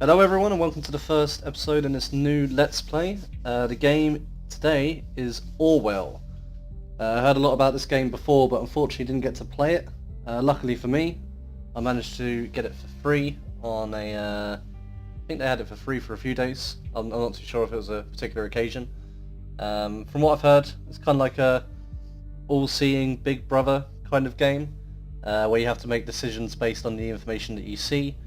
Hello everyone and welcome to the first episode in this new Let's Play. The game today is Orwell. I heard a lot about this game before but unfortunately didn't get to play it. Luckily for me, I managed to get it for free on I think they had it for free for a few days. I'm not too sure if it was a particular occasion. From what I've heard, it's kind of like a all-seeing Big Brother kind of game where you have to make decisions based on the information that you see.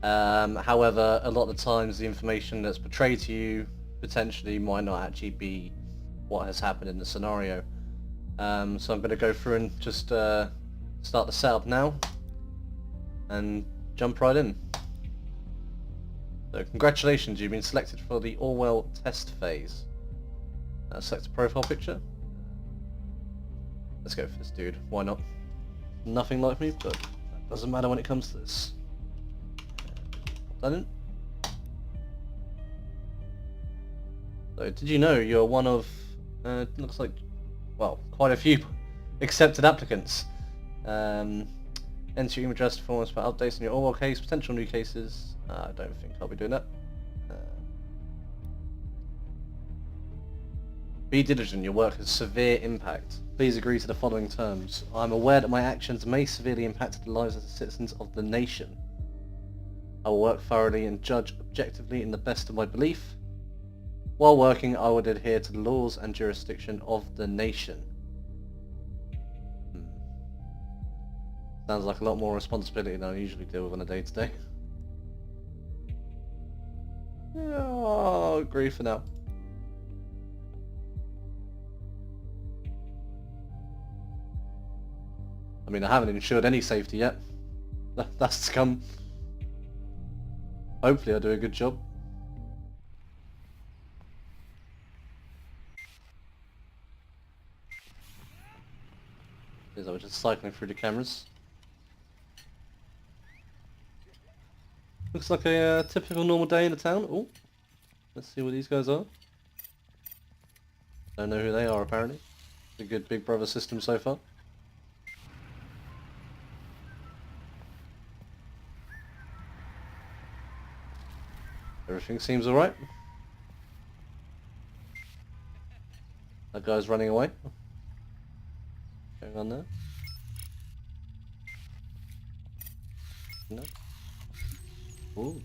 However, a lot of the times the information that's portrayed to you potentially might not actually be what has happened in the scenario. So I'm going to go through and just start the setup now and jump right in. So congratulations, you've been selected for the Orwell test phase. Select a profile picture. Let's go for this dude, why not? Nothing like me, but that doesn't matter when it comes to this. Done. So did you know you're one of, looks like, well, quite a few accepted applicants. Enter your email address for about updates on your Orwell case, potential new cases. I don't think I'll be doing that. Be diligent, your work has severe impact. Please agree to the following terms. I'm aware that my actions may severely impact the lives of the citizens of the nation. I will work thoroughly and judge objectively in the best of my belief. While working, I would adhere to the laws and jurisdiction of the nation. Sounds like a lot more responsibility than I usually deal with on a day-to-day. Yeah, I'll agree for now. I mean, I haven't ensured any safety yet. That's to come. Hopefully I do a good job. I was just cycling through the cameras. Looks like a typical normal day in the town. Oh, let's see what these guys are. Don't know who they are apparently. A good Big Brother system so far. Everything seems alright. That guy's running away. Going on there. No. Ooh.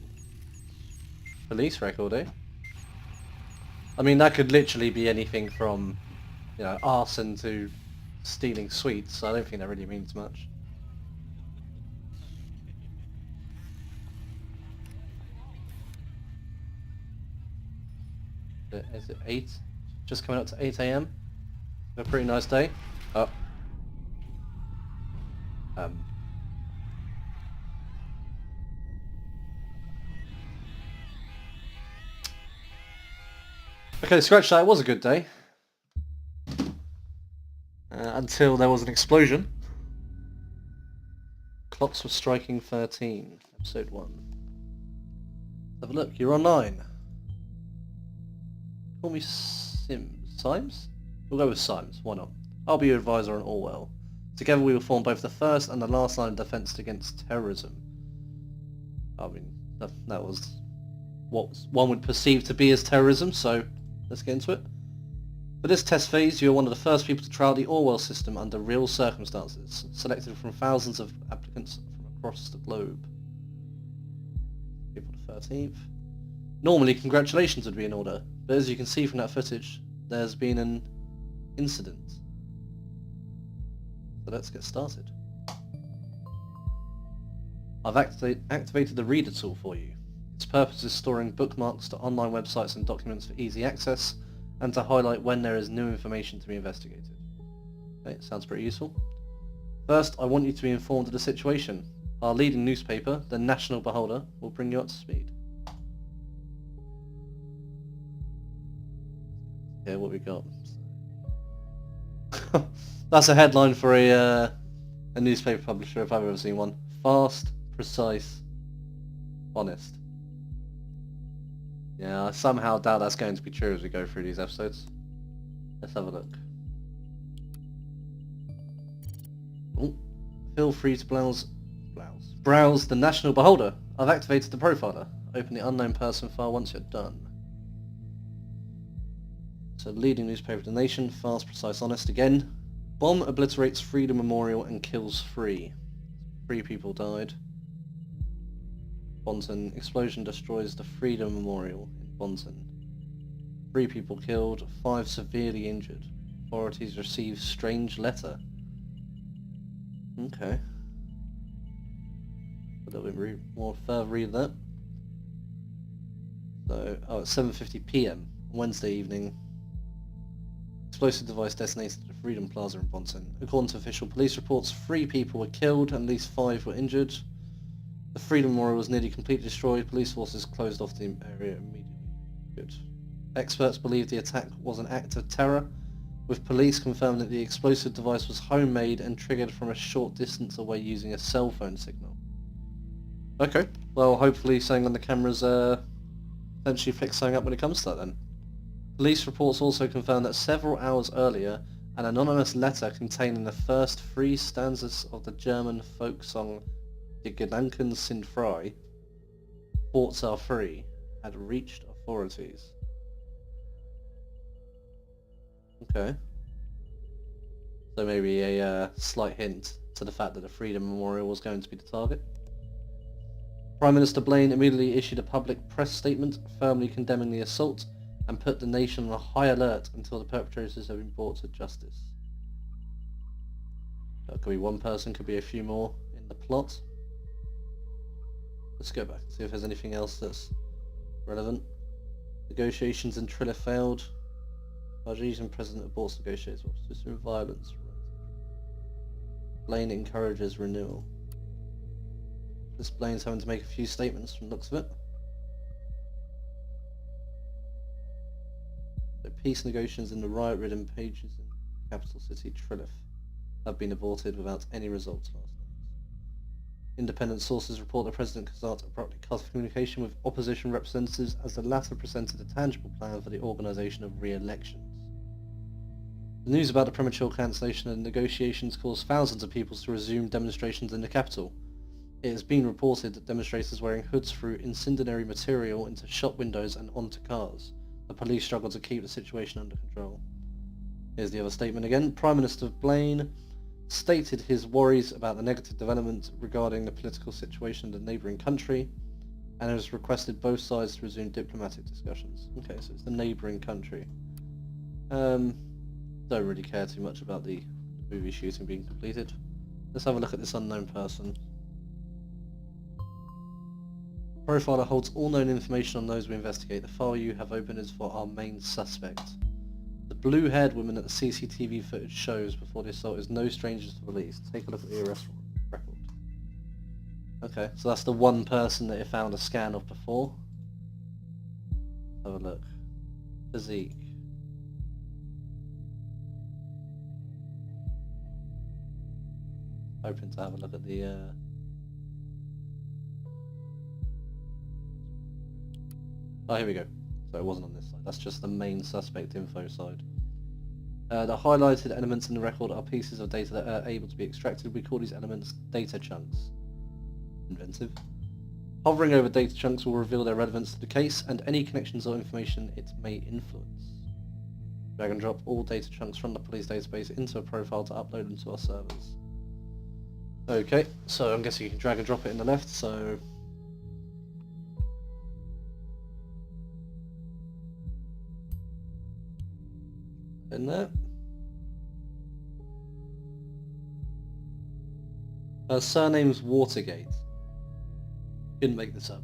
Police record, eh? I mean, that could literally be anything from, you know, arson to stealing sweets, so I don't think that really means much. Is it 8? Just coming up to 8 AM. A pretty nice day. Oh. Okay, scratch that. It was a good day. Until there was an explosion. Clocks were striking 13. Episode 1. Have a look. You're online. Call me Symes? We'll go with Symes, why not? I'll be your advisor on Orwell. Together we will form both the first and the last line of defence against terrorism. I mean, that was what one would perceive to be as terrorism, so let's get into it. For this test phase, you are one of the first people to trial the Orwell system under real circumstances, selected from thousands of applicants from across the globe. April the 13th. Normally, congratulations would be in order, but as you can see from that footage, there's been an incident. So let's get started. I've activated the reader tool for you. Its purpose is storing bookmarks to online websites and documents for easy access, and to highlight when there is new information to be investigated. Okay, sounds pretty useful. First, I want you to be informed of the situation. Our leading newspaper, the National Beholder, will bring you up to speed. Yeah, what we got? That's a headline for a newspaper publisher if I've ever seen one. Fast, precise, honest. Yeah, I somehow doubt that's going to be true as we go through these episodes. Let's have a look. Ooh. Feel free to browse the National Beholder, I've activated the profiler. Open the unknown person file once you're done. So leading newspaper of the nation, fast, precise, honest again. Bomb obliterates Freedom Memorial and kills 3. 3 people died. Bonton. Explosion destroys the Freedom Memorial in Bonton. 3 people killed, 5 severely injured. Authorities receive strange letter. Okay. A little bit more further read that. So, it's 7:50 p.m. Wednesday evening. Explosive device detonated at the Freedom Plaza in Bonton. According to official police reports, 3 people were killed and at least 5 were injured. The Freedom Memorial was nearly completely destroyed. Police forces closed off the area immediately. Good. Experts believe the attack was an act of terror, with police confirming that the explosive device was homemade and triggered from a short distance away using a cell phone signal. Okay, well hopefully something on the cameras essentially fix something up when it comes to that then. Police reports also confirm that several hours earlier, an anonymous letter containing the first 3 stanzas of the German folk song Die Gedanken sind frei, Thoughts Are Free, had reached authorities. Okay. So maybe a slight hint to the fact that the Freedom Memorial was going to be the target. Prime Minister Blaine immediately issued a public press statement firmly condemning the assault and put the nation on a high alert until the perpetrators have been brought to justice. That could be one person, could be a few more in the plot. Let's go back and see if there's anything else that's relevant. Negotiations in Triller failed. Argentine President aborts negotiations with violence. Blaine encourages renewal. This Blaine's having to make a few statements from the looks of it. So peace negotiations in the riot-ridden pages in the capital city Trillif have been aborted without any results last night. Independent sources report that President Kazat abruptly cut off communication with opposition representatives as the latter presented a tangible plan for the organisation of re-elections. The news about the premature cancellation of negotiations caused thousands of people to resume demonstrations in the capital. It has been reported that demonstrators wearing hoods threw incendiary material into shop windows and onto cars. The police struggled to keep the situation under control. Here's the other statement again. Prime Minister Blaine stated his worries about the negative development regarding the political situation in the neighbouring country and has requested both sides to resume diplomatic discussions. Okay, so it's the neighbouring country. Don't really care too much about the movie shooting being completed. Let's have a look at this unknown person. Profiler holds all known information on those we investigate. The file you have opened is for our main suspect. The blue-haired woman that the CCTV footage shows before the assault is no stranger to police. Take a look at the arrest record. Okay, so that's the one person that it found a scan of before. Have a look. Physique. Hoping to have a look at the Oh, here we go. So it wasn't on this side. That's just the main suspect info side. The highlighted elements in the record are pieces of data that are able to be extracted. We call these elements data chunks. Inventive. Hovering over data chunks will reveal their relevance to the case and any connections or information it may influence. Drag and drop all data chunks from the police database into a profile to upload them to our servers. Okay, so I'm guessing you can drag and drop it in the left, so... in there. Her surname's Watergate. Couldn't make this up.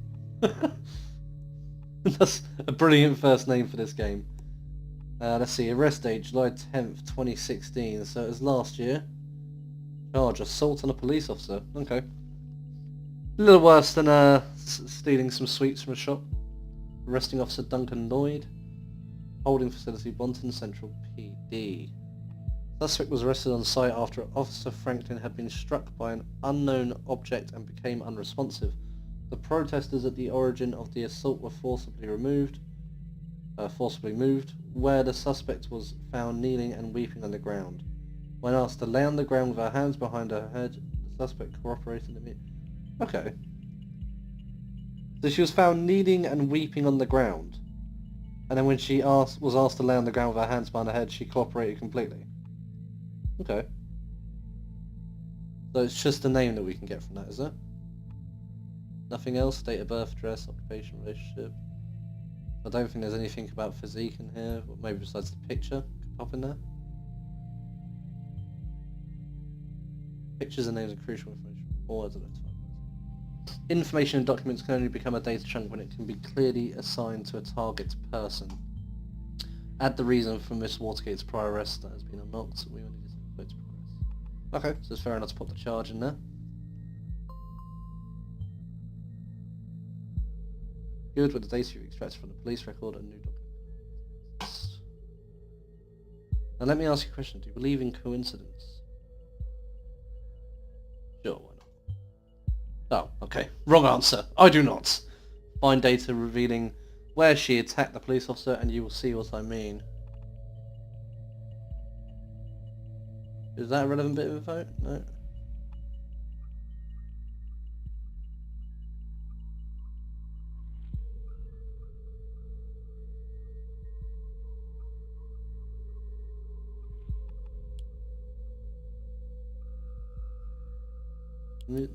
That's a brilliant first name for this game. Let's see, arrest date July 10th, 2016, so it was last year. Charge, assault on a police officer. Okay. A little worse than stealing some sweets from a shop. Arresting Officer Duncan Lloyd. Holding facility Bonton Central PD. Suspect was arrested on site after Officer Franklin had been struck by an unknown object and became unresponsive. The protesters at the origin of the assault were forcibly moved, where the suspect was found kneeling and weeping on the ground. When asked to lay on the ground with her hands behind her head, the suspect cooperated immediately. Okay. So she was found kneeling and weeping on the ground. And then when she was asked to lay on the ground with her hands behind her head, she cooperated completely. Okay. So it's just the name that we can get from that, is it? Nothing else? Date of birth, address, occupation, relationship. I don't think there's anything about physique in here, maybe besides the picture could pop in there. Pictures and names are crucial information. Or I don't know. Information in documents can only become a data chunk when it can be clearly assigned to a target person. Add the reason for Miss Watergate's prior arrest that has been unlocked. We only just have to progress. Okay, so it's fair enough to put the charge in there. Good with the data you extracted from the police record and new documents. Now let me ask you a question. Do you believe in coincidence? Sure, why not? Oh, okay. Wrong answer. I do not. Find data revealing where she attacked the police officer and you will see what I mean. Is that a relevant bit of info? No.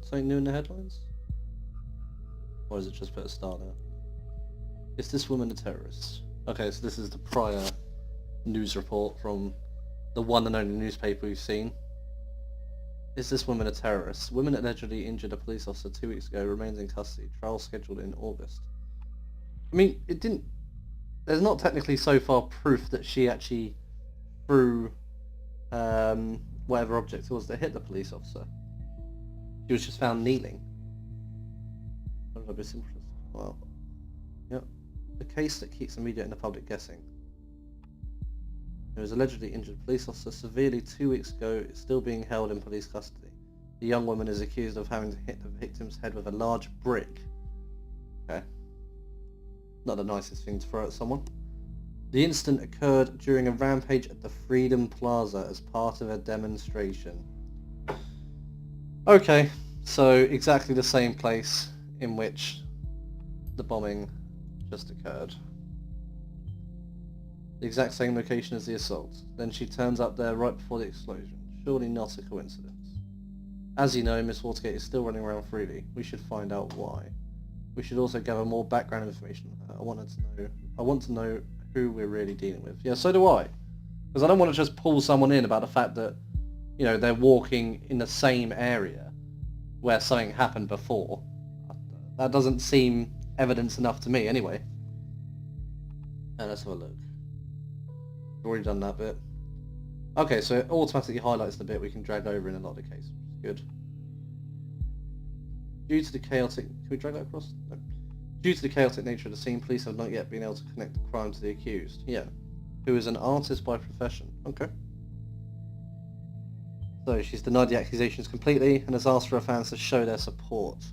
Something new in the headlines? Or is it just put a star there? Is this woman a terrorist? Okay, so this is the prior news report from the one and only newspaper we've seen. Is this woman a terrorist? Woman allegedly injured a police officer 2 weeks ago, remains in custody. Trial scheduled in August. I mean, it didn't... There's not technically so far proof that she actually threw whatever object it was that hit the police officer. She was just found kneeling. Well, yeah. The case that keeps the media and the public guessing. There was allegedly injured police officer severely 2 weeks ago, is still being held in police custody. The young woman is accused of having hit the victim's head with a large brick. Okay. Not the nicest thing to throw at someone. The incident occurred during a rampage at the Freedom Plaza as part of a demonstration. Okay, so exactly the same place in which the bombing just occurred. The exact same location as the assault. Then she turns up there right before the explosion. Surely not a coincidence. As you know, Miss Watergate is still running around freely. We should find out why. We should also gather more background information on her. I want to know who we're really dealing with. Yeah, so do I. Because I don't want to just pull someone in about the fact that, you know, they're walking in the same area where something happened before. That doesn't seem evidence enough to me anyway. And let's have a look. Already done that bit. Okay, so it automatically highlights the bit we can drag over in a lot of the cases, which is good. Due to the chaotic... Can we drag that across? No. Due to the chaotic nature of the scene, police have not yet been able to connect the crime to the accused. Yeah. Who is an artist by profession. Okay. So she's denied the accusations completely and has asked for her fans to show their support.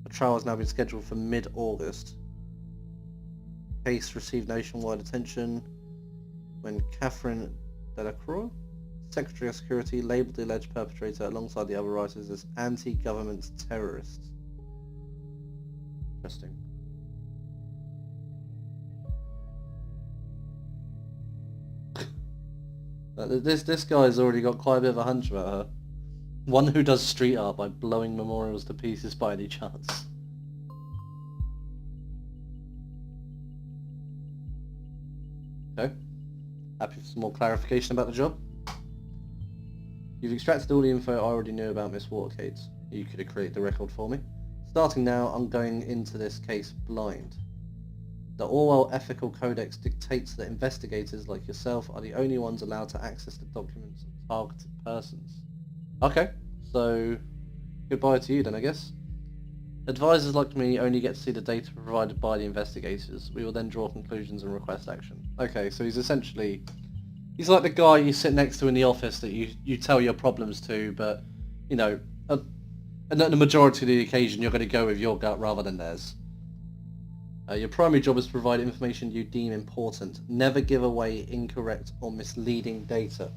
A trial has now been scheduled for mid-August. Case received nationwide attention when Catherine Delacroix, Secretary of Security, labelled the alleged perpetrator alongside the other writers as anti-government terrorists. Interesting. This guy's already got quite a bit of a hunch about her. One who does street art by blowing memorials to pieces by any chance. Okay. Happy for some more clarification about the job. You've extracted all the info I already knew about Miss Watergate. You could have created the record for me. Starting now, I'm going into this case blind. The Orwell Ethical Codex dictates that investigators like yourself are the only ones allowed to access the documents of targeted persons. Okay, so goodbye to you then, I guess. Advisors like me only get to see the data provided by the investigators. We will then draw conclusions and request action. Okay, so he's essentially... He's like the guy you sit next to in the office that you tell your problems to, but, you know, and at the majority of the occasion you're going to go with your gut rather than theirs. Your primary job is to provide information you deem important. Never give away incorrect or misleading data.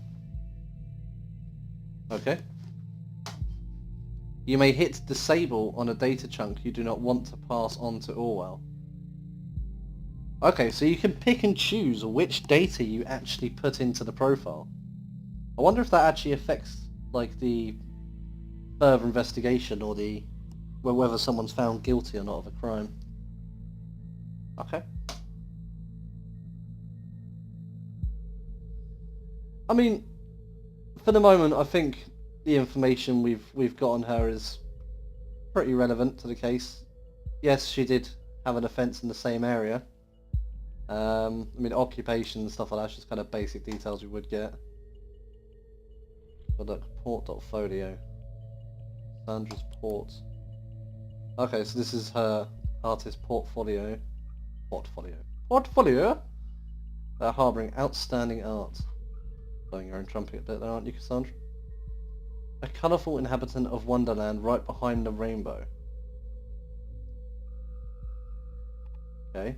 Okay. You may hit disable on a data chunk you do not want to pass on to Orwell. Okay, so you can pick and choose which data you actually put into the profile. I wonder if that actually affects like the further investigation or the whether someone's found guilty or not of a crime. Okay. I mean, for the moment, I think the information we've got on her is pretty relevant to the case. Yes, she did have an offence in the same area. I mean, occupation and stuff like that's just kind of basic details we would get. But look, port.folio. Sandra's port. Okay, so this is her artist portfolio. Portfolio? Harbouring outstanding art. Blowing your own trumpet a bit there, aren't you, Cassandra? A colourful inhabitant of Wonderland right behind the rainbow. Okay.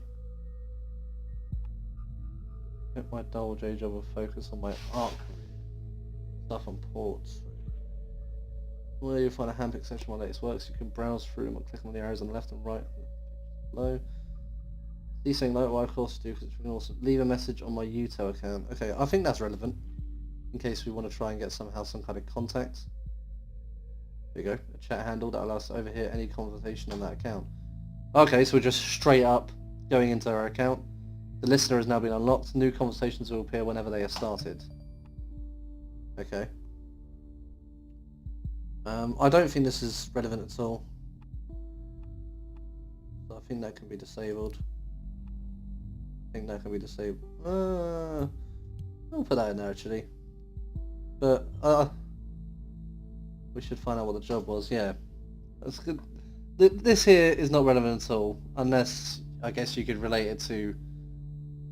Quit my dull day job and focus on my art career. Stuff on ports. Where you find a handpicked section of my latest works, you can browse through them by clicking on the arrows on the left and right. Below. See saying like what I course to do because it's really awesome. Leave a message on my Uto account. Okay, I think that's relevant. In case we want to try and get some kind of contact. There you go, a chat handle that allows us to overhear any conversation on that account. Okay, so we're just straight up going into our account. The listener has now been unlocked. New conversations will appear whenever they are started. Okay. I don't think this is relevant at all. So I think that can be disabled. I'll put that in there actually. But we should find out what the job was. Yeah, that's good. This here is not relevant at all, unless I guess you could relate it to,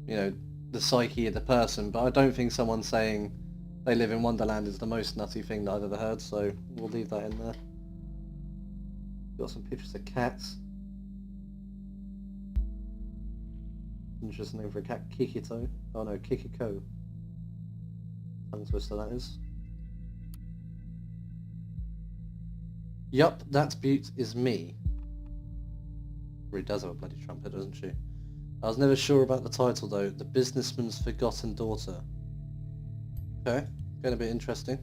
you know, the psyche of the person. But I don't think someone saying they live in Wonderland is the most nutty thing that I've ever heard. So we'll leave that in there. Got some pictures of cats. Interesting name for a cat, Kikito. Oh no, Kikiko. Tongue twister that is. Yup, that beaut is me. Really does have a bloody trumpet, doesn't she? I was never sure about the title though. The Businessman's Forgotten Daughter. Okay, going to be interesting.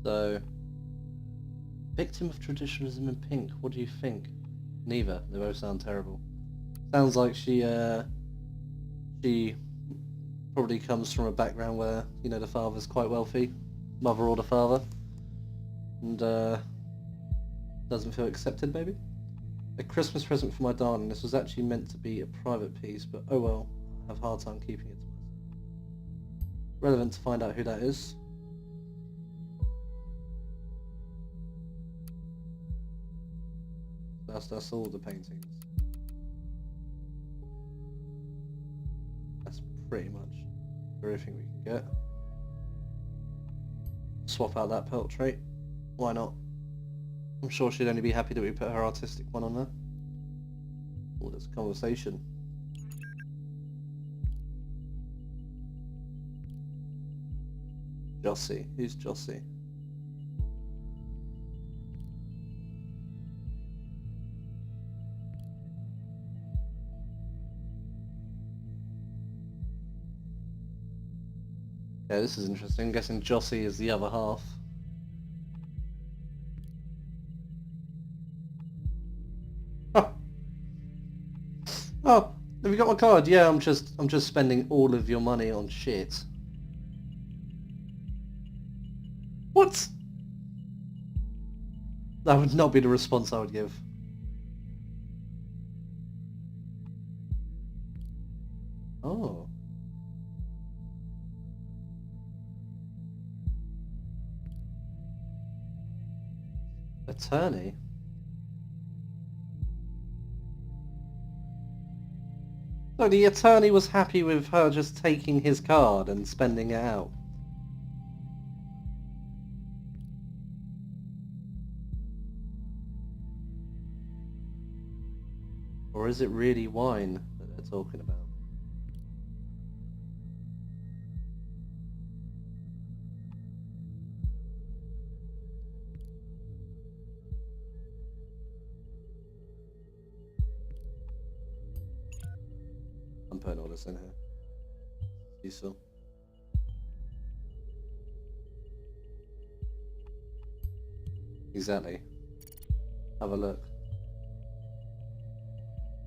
So, victim of traditionalism in pink. What do you think? Neither. They both sound terrible. Sounds like she probably comes from a background where, you know, the father's quite wealthy, mother or the father, and doesn't feel accepted, maybe? A Christmas present for my darling. This was actually meant to be a private piece, but oh well, I have a hard time keeping it to myself. Relevant to find out who that is. That's all the paintings. That's pretty much everything we can get. Swap out that pelt trait. Why not? I'm sure she'd only be happy that we put her artistic one on there. Oh, there's a conversation. Jossie. Who's Jossie? Yeah, this is interesting. I'm guessing Jossie is the other half. Oh. Oh, have you got my card? Yeah, I'm just spending all of your money on shit. What? That would not be the response I would give. Oh. Attorney? So the attorney was happy with her just taking his card and spending it out. Or is it really wine that they're talking about? putting all this in here. Useful. Exactly. Have a look.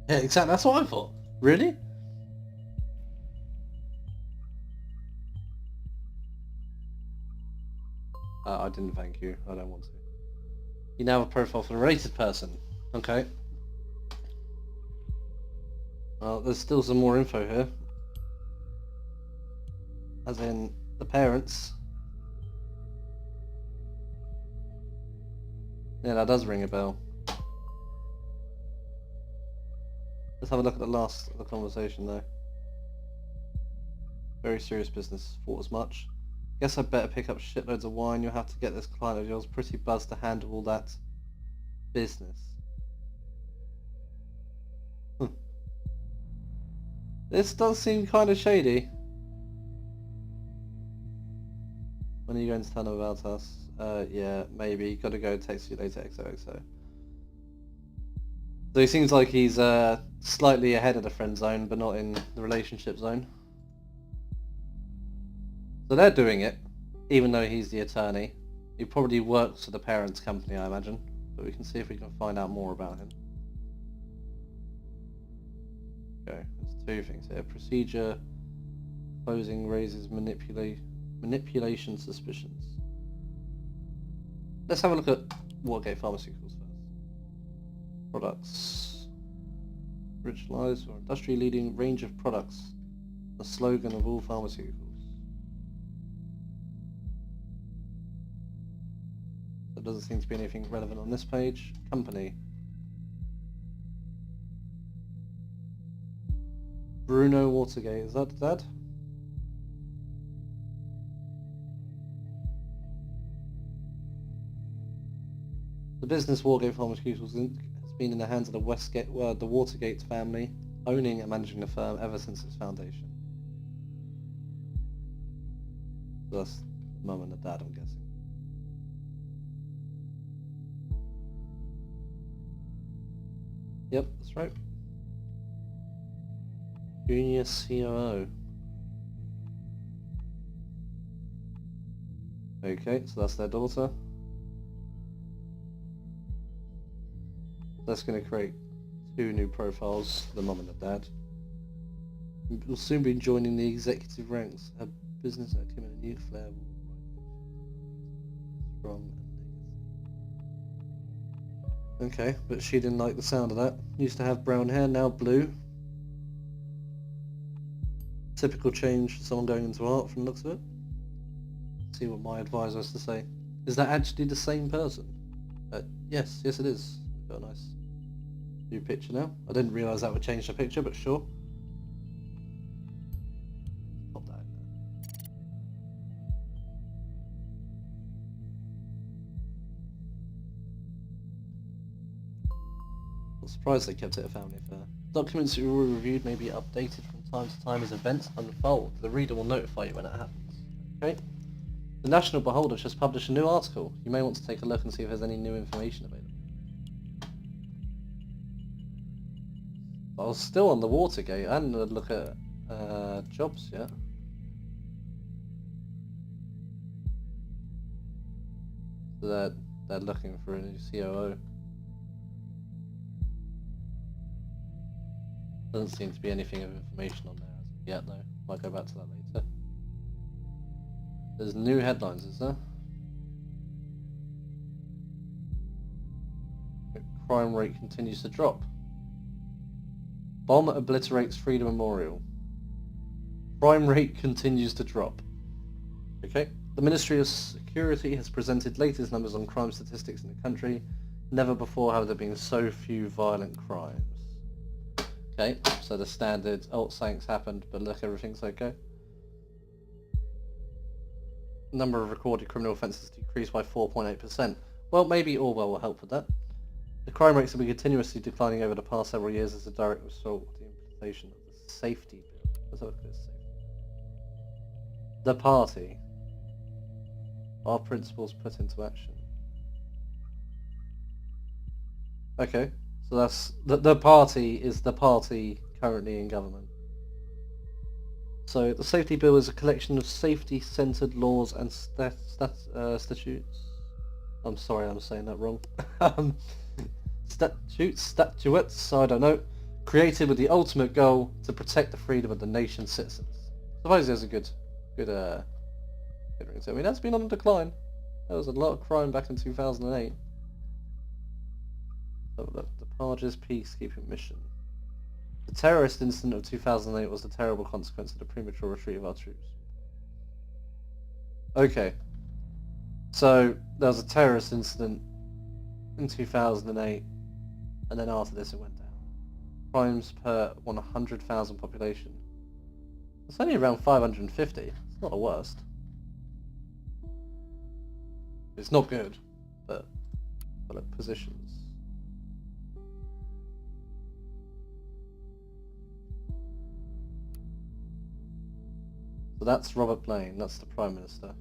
Yeah, exactly. That's what I thought. Really? I didn't thank you. I don't want to. You now have a profile for a related person. Okay. Well, there's still some more info here. As in, the parents. Yeah, that does ring a bell. Let's have a look at the last of the conversation though. Very serious business. Thought as much. Guess I'd better pick up shitloads of wine. You'll have to get this client of yours pretty buzzed to handle all that business. This does seem kind of shady. When are you going to tell them about us? Yeah, maybe. Gotta go. Text you later. XOXO. So he seems like he's slightly ahead of the friend zone, but not in the relationship zone. So they're doing it, even though he's the attorney. He probably works for the parents' company, I imagine. But we can see if we can find out more about him. Okay, there's two things here. Procedure, closing raises manipulation suspicions. Let's have a look at Watergate Pharmaceuticals first. Products. Rich lives or industry leading range of products. The slogan of all pharmaceuticals. There doesn't seem to be anything relevant on this page. Company. Bruno Watergate, is that Dad? The business Watergate Pharmaceuticals Inc. has been in the hands of the the Watergate family, owning and managing the firm ever since its foundation. So that's the mum and the dad, I'm guessing. Yep, that's right. Junior COO. Okay, so that's their daughter. That's going to create two new profiles, the mum and the dad. We'll soon be joining the executive ranks. Her business acumen and youth flair will strong and legacy. Okay, but she didn't like the sound of that. Used to have brown hair, now blue. Typical change for someone going into art from the looks of it. Let's see what my advisor has to say. Is that actually the same person? Yes it is. Got a nice new picture now. I didn't realise that would change the picture, but sure. Pop that in there. I'm surprised they kept it a family affair. Documents you already reviewed may be updated from time to time as events unfold. The reader will notify you when it happens. Okay? The National Beholder just published a new article. You may want to take a look and see if there's any new information available. I was still on the Watergate. I hadn't had a look at jobs yet. So they're looking for a new COO. Doesn't seem to be anything of information on there as of yet though. Might go back to that later. There's new headlines, is there? The crime rate continues to drop. Bomb obliterates Freedom Memorial. Crime rate continues to drop. Okay. The Ministry of Security has presented latest numbers on crime statistics in the country. Never before have there been so few violent crimes. Okay, so the standard, oh, something's happened, but look, everything's okay. Number of recorded criminal offences decreased by 4.8%. Well, maybe Orwell will help with that. The crime rates have been continuously declining over the past several years as a direct result of the implementation of the safety bill. Let's have a look at this safety bill. The party. Our principles put into action. Okay, so that's the party is the party currently in government. So the safety bill is a collection of safety-centered laws and statutes. I'm sorry, I'm saying that wrong. Statutes, I don't know. Created with the ultimate goal to protect the freedom of the nation's citizens. I suppose there's a good ring to it. I mean, that's been on the decline. There was a lot of crime back in 2008. So look, the Parges peacekeeping mission. The terrorist incident of 2008 was the terrible consequence of the premature retreat of our troops. Okay. So, there was a terrorist incident in 2008, and then after this it went down. Crimes per 100,000 population. It's only around 550. It's not the worst. It's not good, but positions. So that's Robert Blaine, that's the Prime Minister.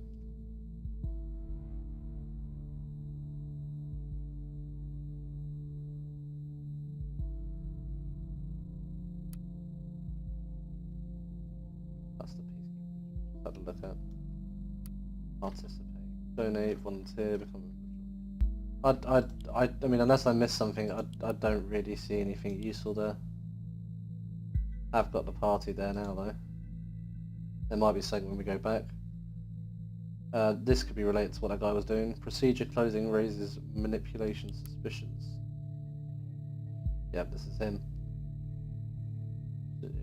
That's the peacekeeper. Have a look at. Participate. Donate, volunteer, become I mean, unless I missed something, I don't really see anything useful there. I've got the party there now, though. There might be something when we go back. This could be related to what that guy was doing. Procedure closing raises manipulation suspicions. Yep, this is him.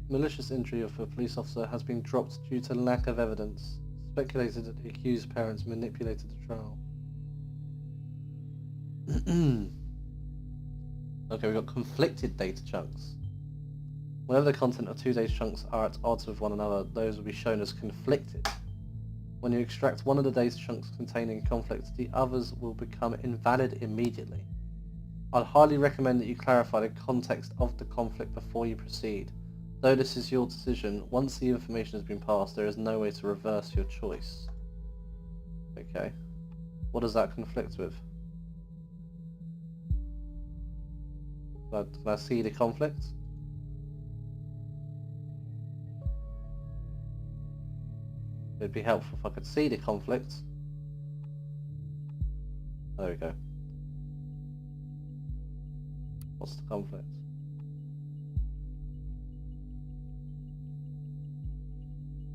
Malicious injury of a police officer has been dropped due to lack of evidence. Speculated that the accused parents manipulated the trial. Okay, we've got conflicted data chunks. Whenever the content of two data chunks are at odds with one another, those will be shown as conflicted. When you extract one of the data chunks containing conflicts, the others will become invalid immediately. I'd highly recommend that you clarify the context of the conflict before you proceed. Though this is your decision, once the information has been passed, there is no way to reverse your choice. Okay. What does that conflict with? Can I see the conflict? It'd be helpful if I could see the conflict. There we go. What's the conflict?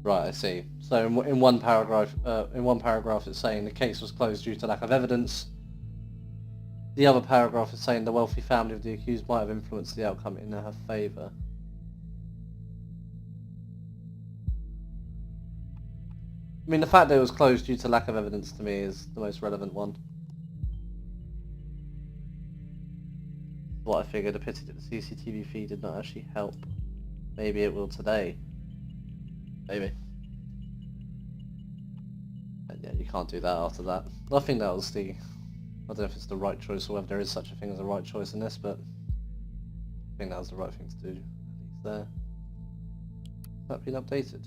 Right, I see. So in one paragraph, it's saying the case was closed due to lack of evidence. The other paragraph is saying the wealthy family of the accused might have influenced the outcome in her favour. I mean, the fact that it was closed due to lack of evidence to me is the most relevant one. What I figured, a pity that the CCTV feed did not actually help. Maybe it will today. Maybe. And yeah, you can't do that after that. I think that was the... I don't know if it's the right choice or whether there is such a thing as a right choice in this, but I think that was the right thing to do, at least there. Has that been updated?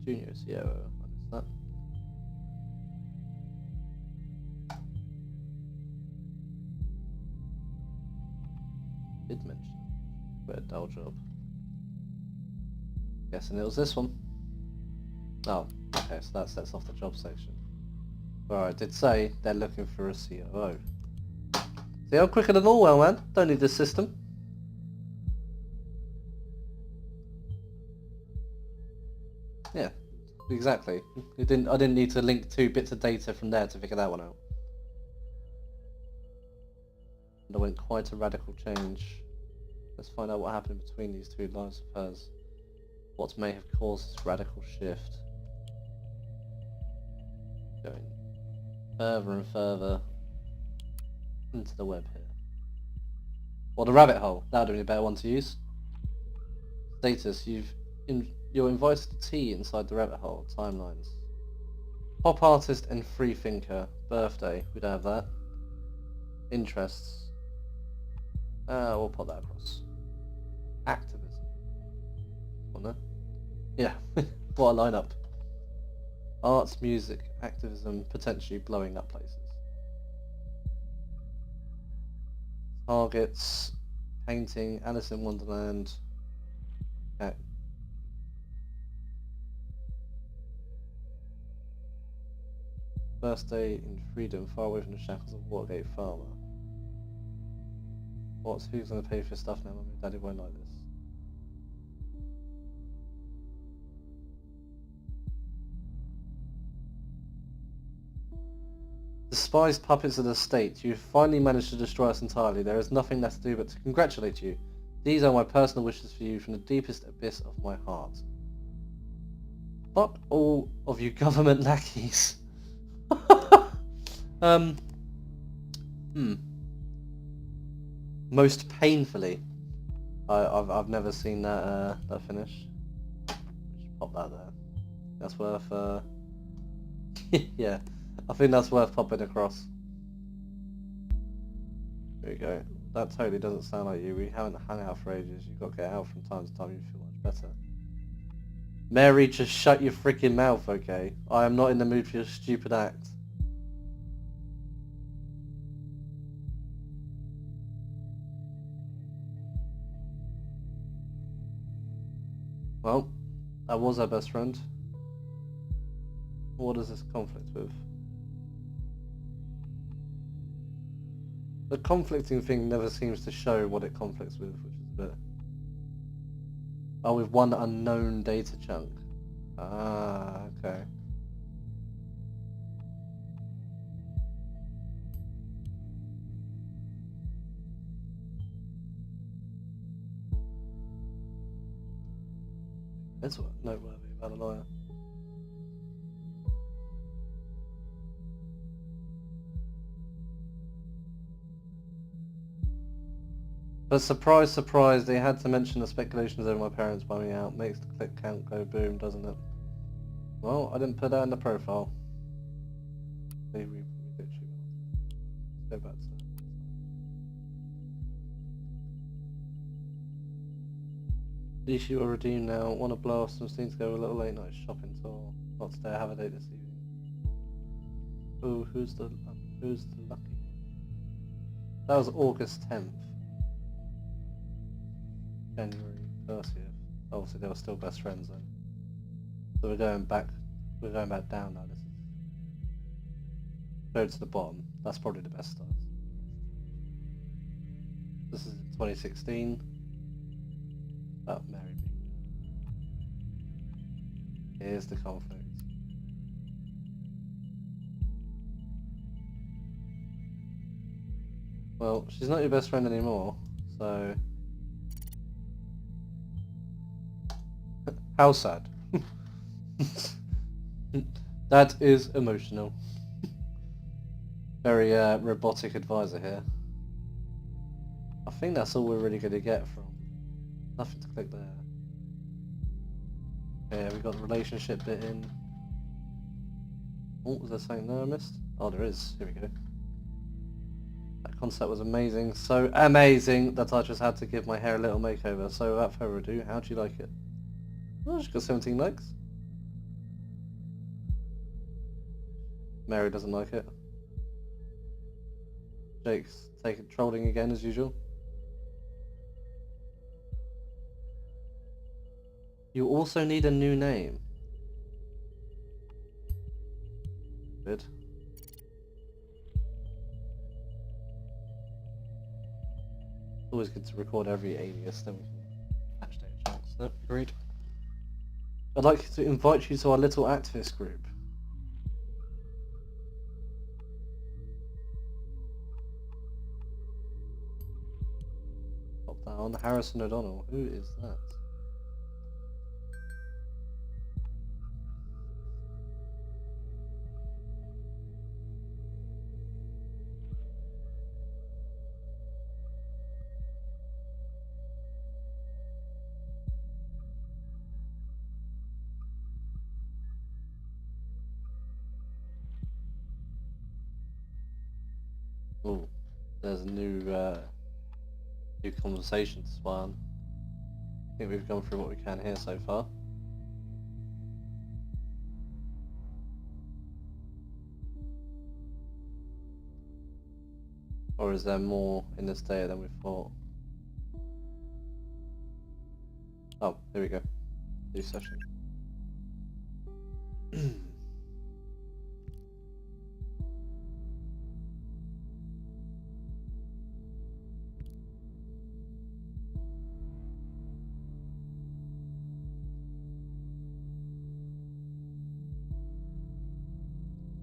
Junior CEO, I missed that. Did mention, but a dull job. Guessing it was this one. Oh, okay, so that sets off the job section. Well, I did say they're looking for a COO. See, I'm quicker than Orwell, man. Don't need this system. Yeah, exactly. I didn't need to link 2 bits of data from there to figure that one out. And I went quite a radical change. Let's find out what happened between these 2 lives of hers. What may have caused this radical shift. Going further and further into the web here. Or the rabbit hole. That would be a better one to use. Status, you're invited to tea inside the rabbit hole. Timelines. Pop artist and free thinker. Birthday. We'd have that. Interests. We'll put that across. Activism. On there. Yeah. What a lineup. Arts, music, activism, potentially blowing up places. Targets. painting, Alice in Wonderland. Okay. Birthday in freedom, far away from the shackles of Watergate Farmer. Who's gonna pay for your stuff now? Mummy and Daddy won't like this. Despised puppets of the state, you finally managed to destroy us entirely. There is nothing left to do but to congratulate you. These are my personal wishes for you from the deepest abyss of my heart. Fuck all of you government lackeys. Most painfully. I've never seen that that finish. Just pop that there. That's worth yeah. I think that's worth popping across. There you go. That totally doesn't sound like you. We haven't hung out for ages. You've got to get out from time to time. You feel much better. Mary, just shut your freaking mouth, okay? I am not in the mood for your stupid act. Well, that was our best friend. What does this conflict with? The conflicting thing never seems to show what it conflicts with, which is a bit... Oh, with one unknown data chunk. Ah, okay. That's what noteworthy about a lawyer. But surprise, surprise, they had to mention the speculations over my parents bumming out. Makes the click count go boom, doesn't it? Well, I didn't put that in the profile. Let's go back to that. At least you are redeemed now. Want to blow off some steam to go a little late night shopping tour. Not today, I have a date this evening. Oh, who's the lucky one? That was August 10th. January 30th. Obviously they were still best friends then. So we're going back down now. This is go to the bottom. That's probably the best start. This is 2016. About Mary being there. Here's the conflict. Well, she's not your best friend anymore, so how sad. That is emotional. Very robotic advisor here. I think that's all we're really going to get from. Nothing to click there. Yeah, we got the relationship bit in. Oh, was there something there I missed? Oh, there is. Here we go. That concept was amazing. So amazing that I just had to give my hair a little makeover. So without further ado, how'd you like it? Oh, she's got 17 likes. Mary doesn't like it. Jake's trolling again as usual. You also need a new name. Good. Always good to record every alias, then we can match data chunks. No, agreed. I'd like to invite you to our little activist group. Pop down, Harrison O'Donnell. Who is that? Oh, there's a new conversation to spawn. I think we've gone through what we can here so far. Or is there more in this data than we thought? Oh, here we go. New session.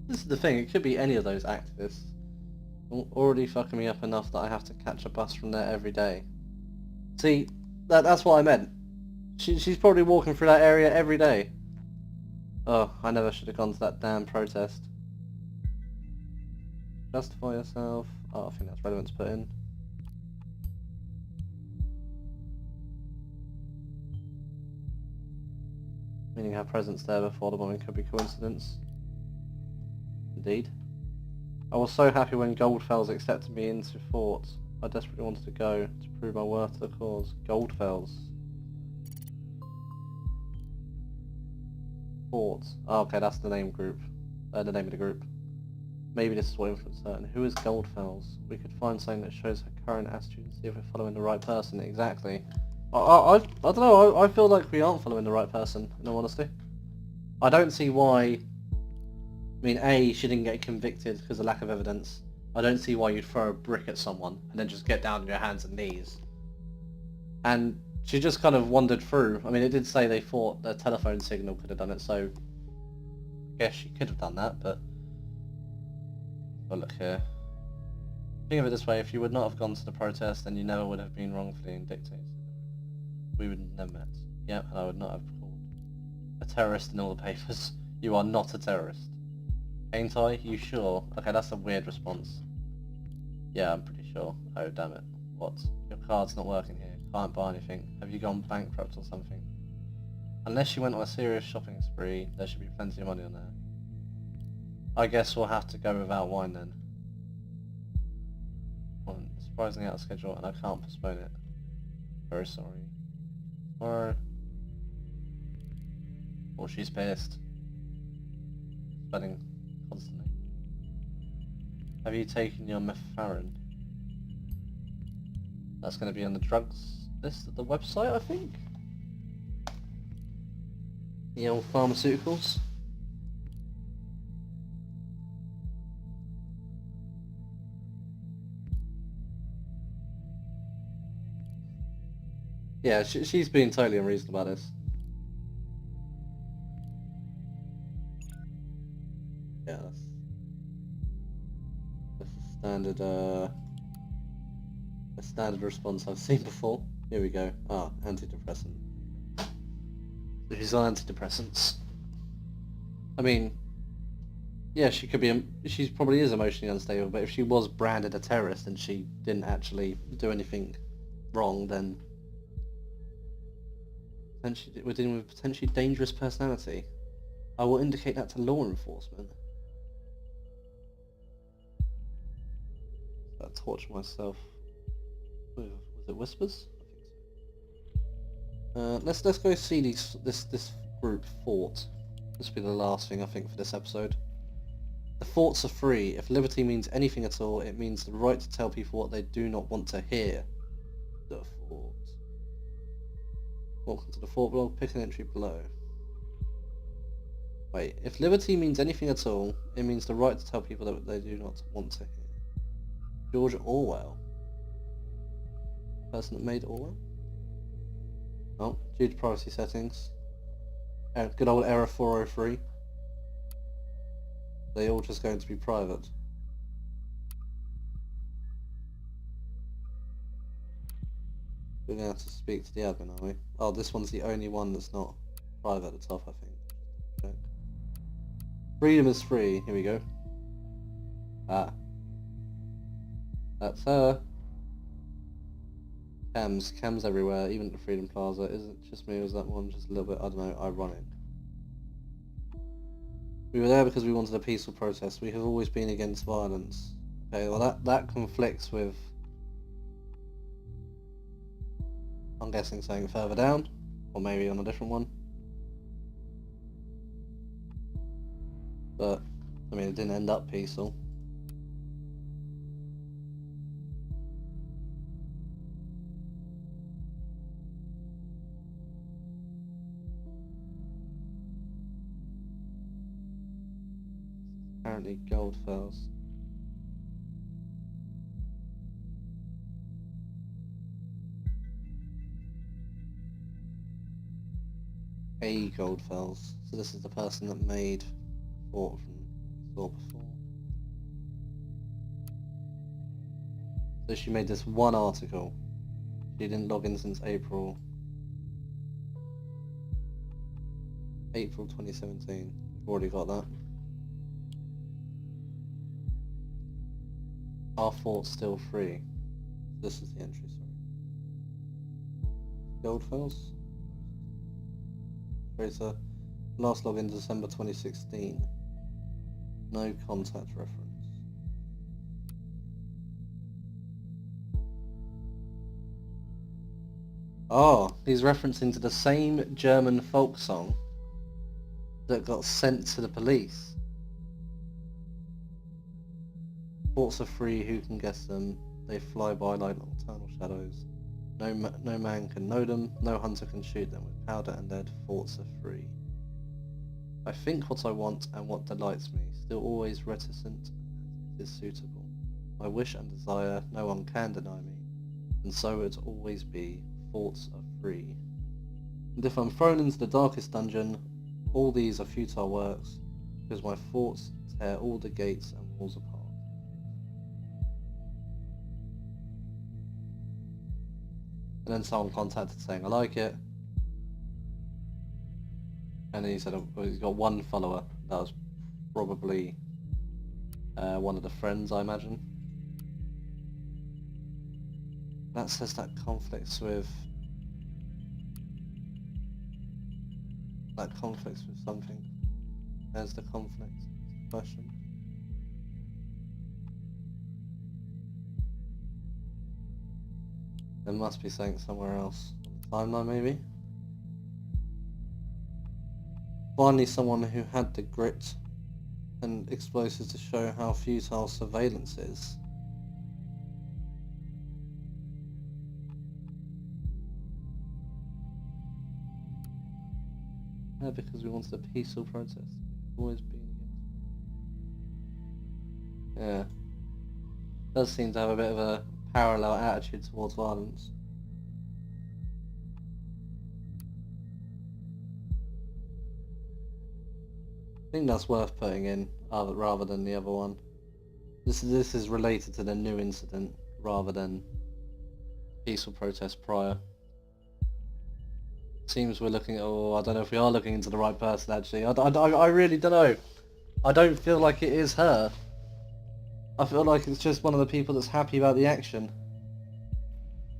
This is the thing, it could be any of those activists. Already fucking me up enough that I have to catch a bus from there every day. See, that's what I meant. She's probably walking through that area every day. Oh, I never should have gone to that damn protest. Justify yourself. Oh, I think that's relevant to put in. Meaning her presence there before the bombing could be coincidence. Indeed. I was so happy when Goldfells accepted me into Fort. I desperately wanted to go to prove my worth to the cause. Goldfells. Fort. Oh, okay, that's the name group. The name of the group. Maybe this is what influenced her. And who is Goldfells? We could find something that shows her current attitude and see if we're following the right person. Exactly. I don't know, I feel like we aren't following the right person, in all honesty. I don't see why... I mean, A, she didn't get convicted because of lack of evidence. I don't see why you'd throw a brick at someone and then just get down on your hands and knees. And she just kind of wandered through. I mean, it did say they thought their telephone signal could have done it, so... I guess she could have done that, but... Oh, look here. Think of it this way, if you would not have gone to the protest, then you never would have been wrongfully indicted. We would have never met. Yep, and I would not have called a terrorist in all the papers. You are not a terrorist. Ain't I? You sure? Okay, that's a weird response. Yeah, I'm pretty sure. Oh, damn it. What? Your card's not working here. Can't buy anything. Have you gone bankrupt or something? Unless you went on a serious shopping spree, there should be plenty of money on there. I guess we'll have to go without wine then. I'm surprisingly out of schedule and I can't postpone it. Very sorry. Tomorrow. Or she's pissed. Spelling constantly. Have you taken your methamphetamine? That's going to be on the drugs list of the website, I think. The old pharmaceuticals. Yeah, she's being totally unreasonable about this. Yeah, that's a standard response I've seen before. Here we go. Ah, antidepressant. So she's on antidepressants. I mean, yeah, she could be. She probably is emotionally unstable. But if she was branded a terrorist and she didn't actually do anything wrong, then we're dealing with potentially dangerous personality. I will indicate that to law enforcement. I torture myself. Was it whispers? I think so. Let's go see this group Fort. This will be the last thing I think for this episode. The forts are free. If liberty means anything at all, it means the right to tell people what they do not want to hear. The fort. Welcome to the fort blog. Pick an entry below. Wait, if liberty means anything at all, it means the right to tell people that they do not want to hear. George Orwell. Person that made Orwell? Oh, due to privacy settings. Good old error 403. They all just going to be private. We're going to have to speak to the admin, are we? Oh, this one's the only one that's not private at the top, I think. Check. Freedom is free. Here we go. Ah. That's her. Cams everywhere, even at the Freedom Plaza. Isn't it just me, or was that one just a little bit, I don't know, ironic? We were there because we wanted a peaceful protest. We have always been against violence. Okay, well that conflicts with, I'm guessing, something further down, or maybe on a different one. But, I mean, it didn't end up peaceful. Apparently Goldfells. A Goldfells. So this is the person that made fort from we saw before. So she made this one article. She didn't log in since April 2017. We've already got that. Our fort's still free. This is the entry, sorry. Goldfells? Tracer. Last login December 2016. No contact reference. Oh, he's referencing to the same German folk song that got sent to the police. Forts are free, who can guess them? They fly by like nocturnal shadows. No man can know them, no hunter can shoot them. With powder and lead, forts are free. I think what I want and what delights me, still always reticent as it is suitable. My wish and desire no one can deny me, and so it always be, forts are free. And if I'm thrown into the darkest dungeon, all these are futile works, because my forts tear all the gates and walls apart. And then someone contacted saying I like it. And then he said he's got one follower. That was probably one of the friends, I imagine. That says that conflicts with... That conflicts with something. There's the conflict question. There must be something somewhere else. On the timeline, maybe? Finally someone who had the grit and explosives to show how futile surveillance is. Yeah, because we wanted a peaceful protest. We've always been against. Yeah. Does seem to have a bit of a parallel attitude towards violence. I think that's worth putting in rather than the other one. This is related to the new incident rather than peaceful protest prior. Seems we're looking at, oh, I don't know if we are looking into the right person actually. I really don't know. I don't feel like it is her. I feel like it's just one of the people that's happy about the action.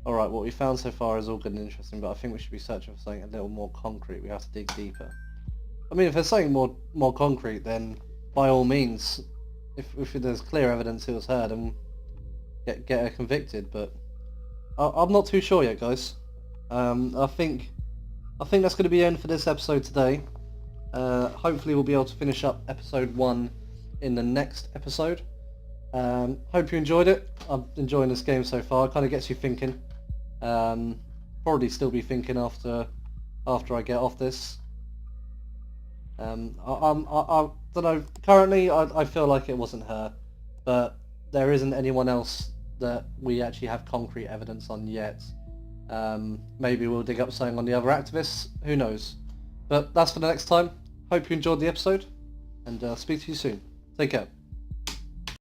Alright, what we found so far is all good and interesting, but I think we should be searching for something a little more concrete. We have to dig deeper. I mean, if there's something more concrete, then by all means, if there's clear evidence it was her, then get her convicted, but I'm not too sure yet, guys. I think that's going to be the end for this episode today. Hopefully we'll be able to finish up episode 1 in the next episode. Hope you enjoyed it. I'm enjoying this game so far. It kind of gets you thinking. Probably still be thinking after I get off this. I don't know. Currently, I feel like it wasn't her, but there isn't anyone else that we actually have concrete evidence on yet. Maybe we'll dig up something on the other activists. Who knows? But that's for the next time. Hope you enjoyed the episode, and speak to you soon. Take care.